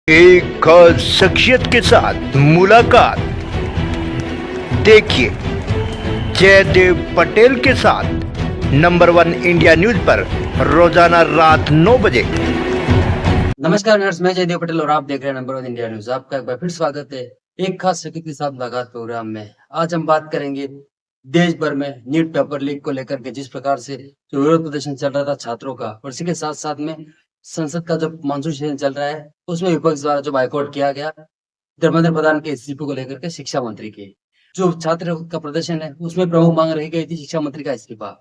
एक खास शख्सियत के साथ मुलाकात। देखिए जयदेव पटेल के साथ नंबर 1 इंडिया न्यूज पर रोजाना रात 9 बजे। नमस्कार नर्स, मैं जयदेव पटेल और आप देख रहे हैं नंबर 1 इंडिया न्यूज। आपका एक बार फिर स्वागत है एक खास शख्सियत के साथ मुलाकात प्रोग्राम में। आज हम बात करेंगे देश भर में नीट पेपर लीक को लेकर के जिस प्रकार से जो विरोध प्रदर्शन चल रहा था छात्रों का, और इसी के साथ साथ में संसद का जो मानसून सेशन चल रहा है उसमें विपक्ष द्वारा जो बाइकआउट किया गया धर्मेंद्र प्रधान के इस्तीफे को लेकर के शिक्षा मंत्री के जो छात्र का प्रदर्शन है उसमें प्रमुख मांग रही गई थी शिक्षा मंत्री का इस्तीफा।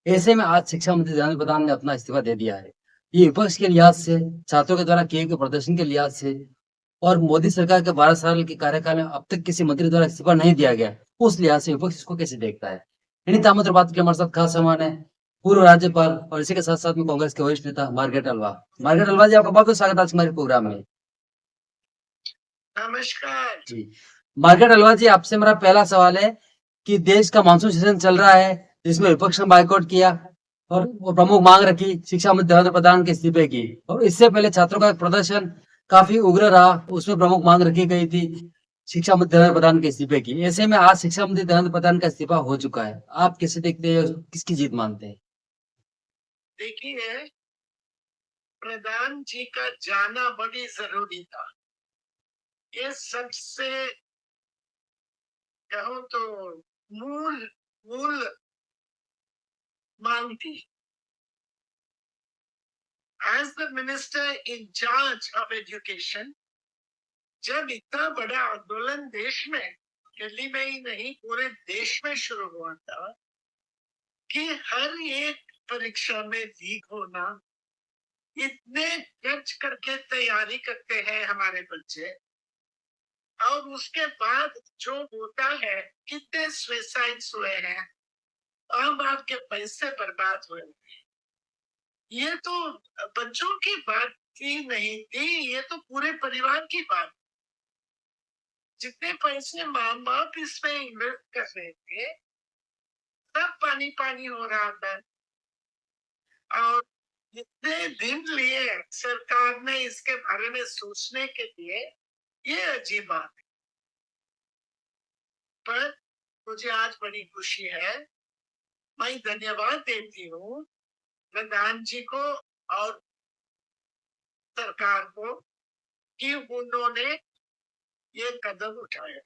ऐसे में आज शिक्षा मंत्री धर्मेंद्र प्रधान ने अपना इस्तीफा दे दिया है। ये विपक्ष के लिहाज से, छात्रों के द्वारा किए गए प्रदर्शन के लिहाज से और मोदी सरकार के 12 साल के कार्यकाल में अब तक किसी मंत्री द्वारा इस्तीफा नहीं दिया गया, उस लिहाज से विपक्ष इसको कैसे देखता है? इन्हीं तमाम तर बात के लिए हमारे साथ खास मेहमान है पूर्व राज्यपाल और इसी के साथ-साथ में कांग्रेस के वरिष्ठ नेता मार्गारेट अलवा। मार्गारेट अलवा जी, आपका बहुत-बहुत स्वागत है आज हमारे प्रोग्राम में। नमस्कार जी। मार्गारेट अलवा जी, आपसे मेरा पहला सवाल है कि देश का मानसून सेशन चल रहा है जिसमें विपक्ष ने बाइकआउट किया और वो प्रमुख मांग रखी शिक्षा मंत्री धर्मेंद्र प्रधान के इस्तीफे की, और इससे पहले छात्रों का प्रदर्शन काफी उग्र रहा, उसमें प्रमुख मांग रखी गई थी शिक्षा मंत्री धर्मेंद्र प्रधान के इस्तीफे की। ऐसे में आज शिक्षा मंत्री धर्मेंद्र प्रधान का इस्तीफा हो चुका है, आप कैसे देखते हैं, किसकी जीत मानते हैं? देखिए, प्रधान जी का जाना बड़ी जरूरी था। ये सबसे कहो तो मूल मूल मांग थी। As the minister in charge of education, जब इतना बड़ा आंदोलन देश में, दिल्ली में ही नहीं पूरे देश में शुरू हुआ था कि हर एक परीक्षा में लीक होना, इतने खर्च करके तैयारी करते हैं हमारे बच्चे, और उसके बाद जो होता है, कितने सुसाइड्स हुए हैं, आम आपके पैसे बर्बाद हुए। ये तो बच्चों की बात ही नहीं थी, ये तो पूरे परिवार की बात। जितने पैसे माँ बाप इसमें इन्वेस्ट कर रहे थे, सब पानी पानी हो रहा था। और जितने दिन लिए सरकार ने इसके बारे में सोचने के लिए, ये अजीब बात है। पर मुझे आज बड़ी खुशी है, मैं धन्यवाद देती हूँ प्रधान जी को और सरकार को कि उन्होंने ये कदम उठाया।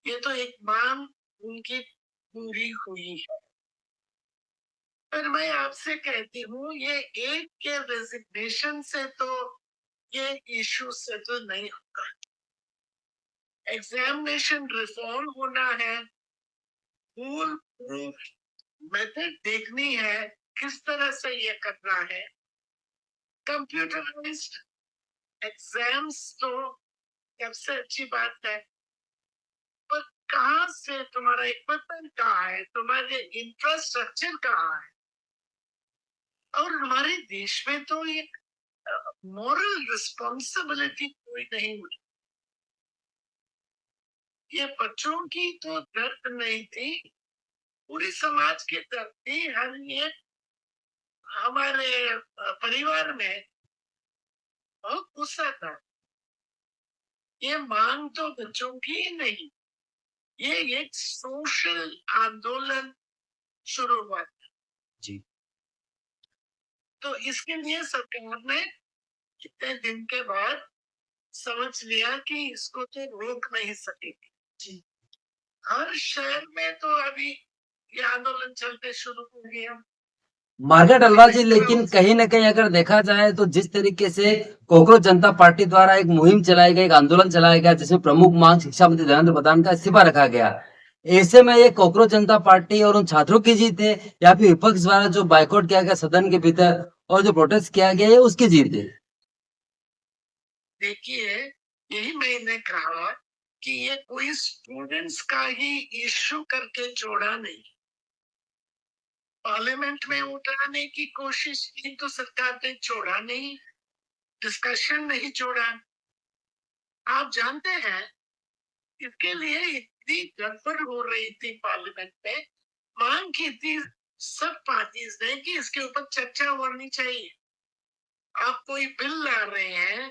ये तो एक मांग उनकी पूरी हुई है। पर मैं आपसे कहती हूँ, ये एक के रेजिग्नेशन से तो, ये इशू से तो नहीं होगा। एग्जामिनेशन रिफॉर्म होना है, फुल प्रूफ मेथड देखनी है, किस तरह से ये करना है। कंप्यूटराइज्ड एग्जाम्स तो सबसे अच्छी बात है, पर कहाँ से तुम्हारा इक्विपमेंट कहाँ है, तुम्हारे इंफ्रास्ट्रक्चर कहाँ है? और हमारे देश में तो एक मॉरल रिस्पॉन्सिबिलिटी कोई नहीं हुई। ये बच्चों की तो दर्द नहीं थी, पूरी समाज की दर्द थी। हर एक हमारे परिवार में बहुत गुस्सा था। ये मांग तो बच्चों की ही नहीं, ये एक सोशल आंदोलन शुरू हुआ था। जी। तो इसके लिए सरकार ने कितने दिन के बाद समझ लिया कि इसको तो रोक नहीं सकेगी। जी। हर शहर में तो अभी ये आंदोलन चलते शुरू हो गया। मार्गारेट अलवा जी, लेकिन कहीं न कहीं अगर देखा जाए तो जिस तरीके से कोकरोच जनता पार्टी द्वारा एक मुहिम चलाई गई, एक आंदोलन चलाया गया जिसमें प्रमुख मांग शिक्षा मंत्री धर्मेंद्र प्रधान का इस्तीफा रखा गया। ऐसे में ये कोकरोच जनता पार्टी और उन छात्रों की जीत है या फिर विपक्ष द्वारा जो बायकॉट किया गया सदन के भीतर और जो प्रोटेस्ट किया गया है उसकी जीत है? देखिए, यही मैंने कहा कि ये कोई स्टूडेंट्स का ही इश्यू करके जोड़ा नहीं। पार्लियामेंट में उठाने की कोशिश की तो सरकार ने छोड़ा नहीं, डिस्कशन नहीं छोड़ा। आप जानते हैं, इसके लिए इतनी गड़बड़ हो रही थी पार्लियामेंट में, मांग की थी सब पार्टीज ने कि इसके ऊपर चर्चा होनी चाहिए। आप कोई बिल ला रहे हैं,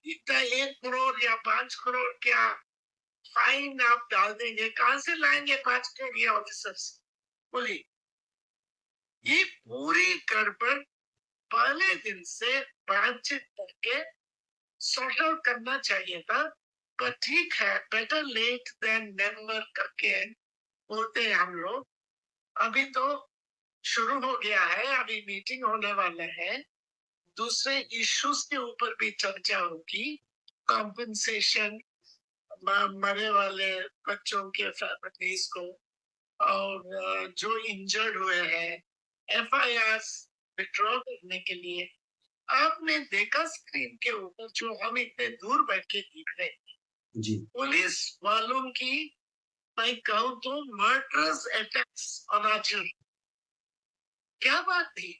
इतना 1 करोड़ या 5 करोड़ क्या फाइन आप डाल देंगे? कहां से लाएंगे 5 करोड़ ये ऑफिसर्स? बोलिए। ये पूरी गड़बड़ पहले दिन से बातचीत करके सॉर्ट आउट करना चाहिए था। पर ठीक है, बेटर लेट देन नेवर करके बोलते हैं हम लोग। अभी तो शुरू हो गया है, अभी मीटिंग होने वाला है, दूसरे इश्यूज के ऊपर भी चर्चा होगी। कॉम्पेंसेशन मरने वाले बच्चों के फैमिलीज को, और जो इंजर्ड हुए हैं, एफआईआर विड्रॉ करने के लिए। आपने देखा स्क्रीन के ऊपर जो हम इतने दूर बैठ के देख रहे हैं, जी पुलिस वालों की, मैं कहूँ तो murderous attacks on our children. क्या बात थी?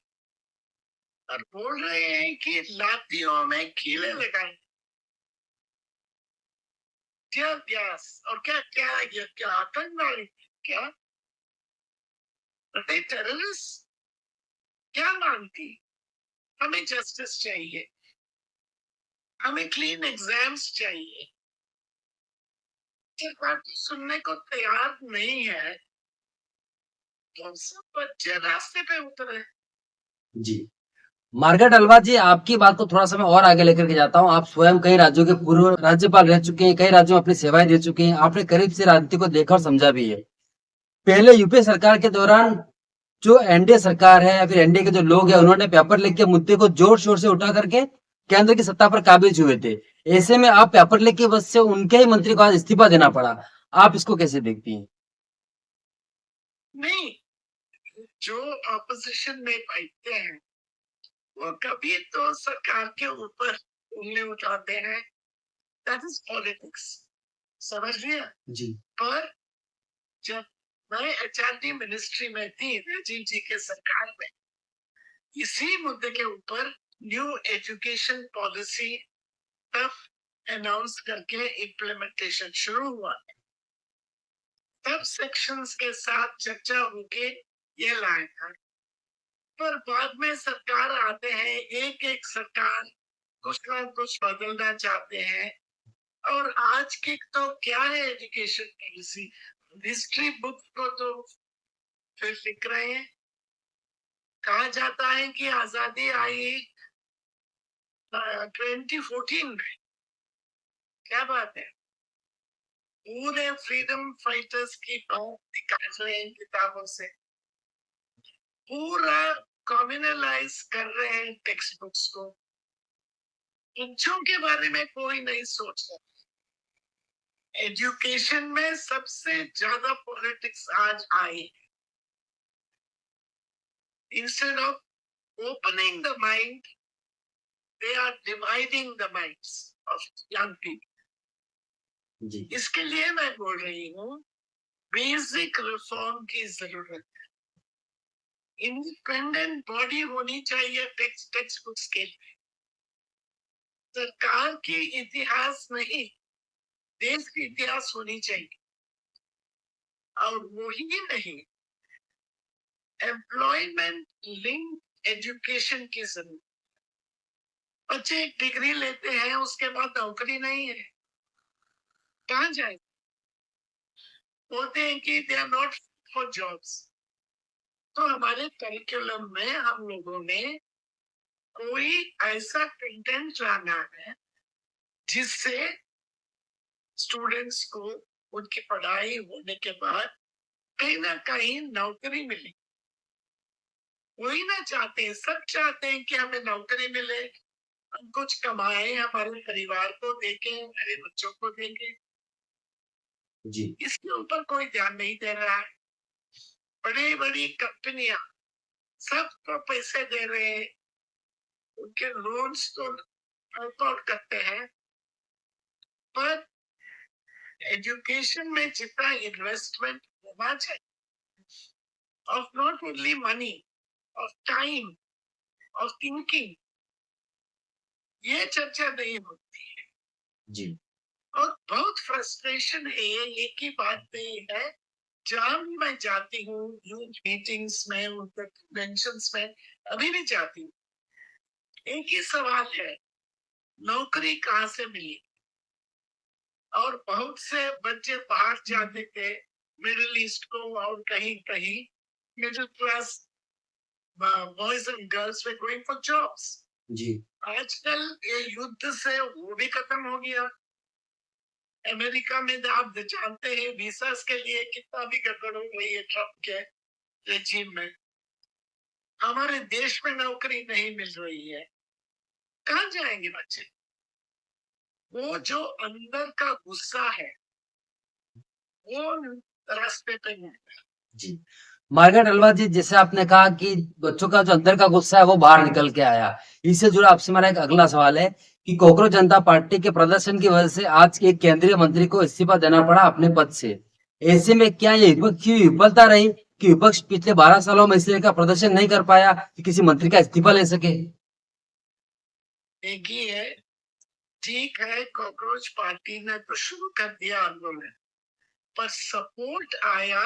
और बोल रहे हैं कि लातियों में कीले लगाए। क्या अभ्यास? और क्या क्या ये क्या आतंकवादी? क्या टेररिस्ट? क्या मांगती? हमें जस्टिस चाहिए, हमें क्लीन एग्जाम्स चाहिए। पार्टी सुनने को तैयार नहीं है, तो सब बच्चे रास्ते पे उतरे। जी मार्गारेट अलवा जी, आपकी बात को थोड़ा सा मैं और आगे लेकर के जाता हूँ। आप स्वयं कई राज्यों के पूर्व राज्यपाल रह चुके हैं, कई राज्यों में अपनी सेवाएं दे चुके हैं, आपने करीब से राजनीति को देखा और समझा भी है। पहले यूपीए सरकार के दौरान जो एनडीए सरकार है या फिर एनडीए के जो लोग हैं, उन्होंने पेपर लीक के मुद्दे को जोर शोर से उठा करके केंद्र की सत्ता पर काबिज हुए थे। ऐसे में आप पेपर लीक की वजह से उनके ही मंत्री को आज इस्तीफा देना पड़ा। आप इसको कैसे देखती हैं? नहीं, जो ऑपोजिशन में बैठते हैं वो कभी तो सरकार के ऊपर उंगली उठाते हैं। दैट इज पॉलिटिक्स, समझ लिया? जी पर जब मैं एचआरडी मिनिस्ट्री में थी, राजीव जी के सरकार में, इसी मुद्दे के ऊपर न्यू एजुकेशन पॉलिसी तब अनाउंस करके इम्प्लीमेंटेशन शुरू हुआ। तब सेक्शंस के साथ चर्चा होके ये लाए था। पर बाद में सरकार आते हैं, एक एक सरकार कुछ ना कुछ बदलना चाहते हैं। और आज की तो क्या है एजुकेशन पॉलिसी? हिस्ट्री बुक को तो फिर लिख रहे हैं। कहा जाता है कि आजादी आई 2014 में। क्या बात है? पूरे फ्रीडम फाइटर्स की बात निकाल रहे हैं किताबों से, पूरा कम्युनलाइज कर रहे हैं टेक्स्ट बुक्स को। बच्चों के बारे में कोई नहीं सोच रहा। एजुकेशन में सबसे ज्यादा पॉलिटिक्स आज आई। Instead of opening the mind, they are dividing the minds of young people. जी इसके लिए मैं बोल रही हूँ, बेसिक रिफॉर्म की जरूरत है। इंडिपेंडेंट बॉडी होनी चाहिए टेक्स्ट बुक्स के लिए। सरकार की इतिहास नहीं, देश की इतिहास होनी चाहिए। और वही नहीं, एम्प्लॉयमेंट लिंक एजुकेशन की जरूरत। बच्चे एक डिग्री लेते हैं, उसके बाद नौकरी नहीं है, कहाँ जाए? बोलते हैं कि they are not for jobs. तो हमारे करिकुलम में हम लोगों ने कोई ऐसा कंटेंट लाना है जिससे स्टूडेंट्स को उनकी पढ़ाई होने के बाद कहीं ना कहीं नौकरी मिले। वही ना चाहते हैं, सब चाहते हैं कि हमें नौकरी मिले, हम कुछ कमाएं, हमारे परिवार को देखें, हमारे बच्चों को देखें। जी इसके ऊपर कोई ध्यान नहीं दे रहा है। बड़ी बड़ी कंपनियां सबको पैसे दे रहे हैं, उनके लोन्स तो आउट करते हैं, पर एजुकेशन में जितना इन्वेस्टमेंट होना चाहिए, of not only money, of time, of thinking, ये चर्चा नहीं होती है। जी और बहुत फ्रस्ट्रेशन है, एक ही बात नहीं है। जहां भी मैं जाती हूँ, यूथ मीटिंग्स में, उनके कन्वेंशंस में, अभी भी जाती हूँ, एक ही सवाल है, नौकरी कहाँ से मिली? और बहुत से बच्चे बाहर जाते थे, मिडिल ईस्ट को और कहीं कहीं middle class boys and girls वे गोइंग फॉर जॉब्स। जी आजकल ये युद्ध से वो भी खत्म हो गया। अमेरिका में आप जानते हैं वीसास के लिए कितना भी गड़बड़ हो गई है ट्रम्प के रेजिम में। हमारे देश में नौकरी नहीं मिल रही है, कहाँ जाएंगे बच्चे? वो जो अंदर का गुस्सा है वो रास्ते पे नहीं है। जी मार्गारेट अलवा जी, जैसे आपने कहा कि बच्चों का जो अंदर का गुस्सा है वो बाहर निकल के आया, इससे जुड़ा आपसे मेरा एक अगला सवाल है कि कोकरोच जनता पार्टी के प्रदर्शन की वजह से आज के एक केंद्रीय मंत्री को इस्तीफा देना पड़ा अपने पद से। ऐसे में क्या ये विपक्ष की विफलता रही कि विपक्ष पिछले 12 सालों में इस तरह का प्रदर्शन नहीं कर पाया कि किसी मंत्री का इस्तीफा ले सके? देखिए, ठीक है, कॉकरोच पार्टी ने तो शुरू कर दिया आंदोलन, पर सपोर्ट आया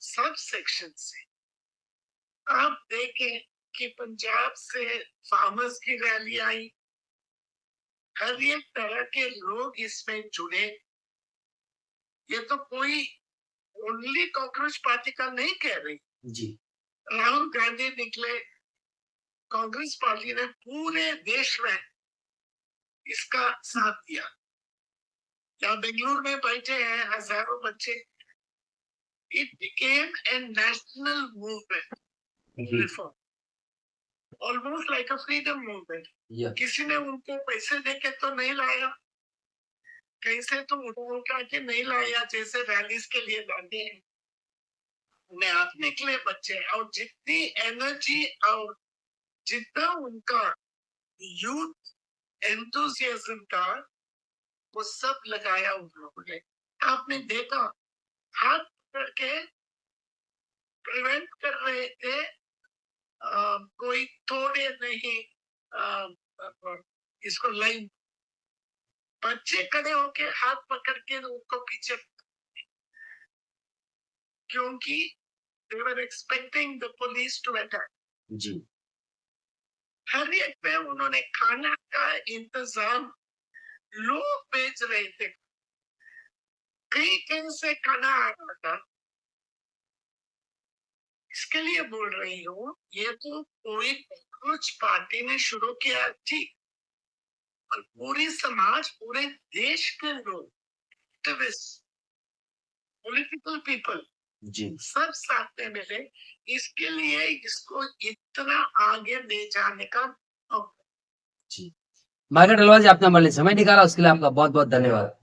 सब सेक्शन से। आप देखें कि पंजाब से फार्मर्स की रैली आई, हर एक तरह के लोग इसमें जुड़े। ये तो कोई ओनली कॉकरोच पार्टी का नहीं कह रही। जी राहुल गांधी निकले, कांग्रेस पार्टी ने पूरे देश में इसका साथ दिया। यहाँ बेंगलुरु में बैठे हैं हजारों बच्चे। It became a national movement, reform, almost like a freedom movement. या किसी ने उनको पैसे देके तो नहीं लाया, कहीं से तो उठा के नहीं लाया जैसे रैलीज के लिए लाते हैं। उन्हें आप निकले बच्चे, और जितनी एनर्जी और जितना उनका यूथ एंथुसियाज्म था वो सब लगाया उन लोगों ने। आपने देखा हाथ पकड़ के प्रिवेंट कर रहे थे, कोई तोड़े नहीं इसको लाइन। बच्चे खड़े होके हाथ पकड़ के उनको पीछे, क्योंकि they were expecting the police to attack। जी हर एक पे उन्होंने खाना का इंतजाम लोग बेच रहे थे, कहीं कहीं से खाना आ रहा था। इसके लिए बोल रही हूँ, ये तो कोई कुछ पार्टी ने शुरू किया ठीक, और पूरी समाज, पूरे देश के लोग, पॉलिटिकल पीपल जी सब साथ में मिले। इसके लिए इसको इतना आगे ले जाने का जी मार्गारेट अलवा जी, आपने हमारे लिए समय निकाला, उसके लिए आपका बहुत बहुत धन्यवाद।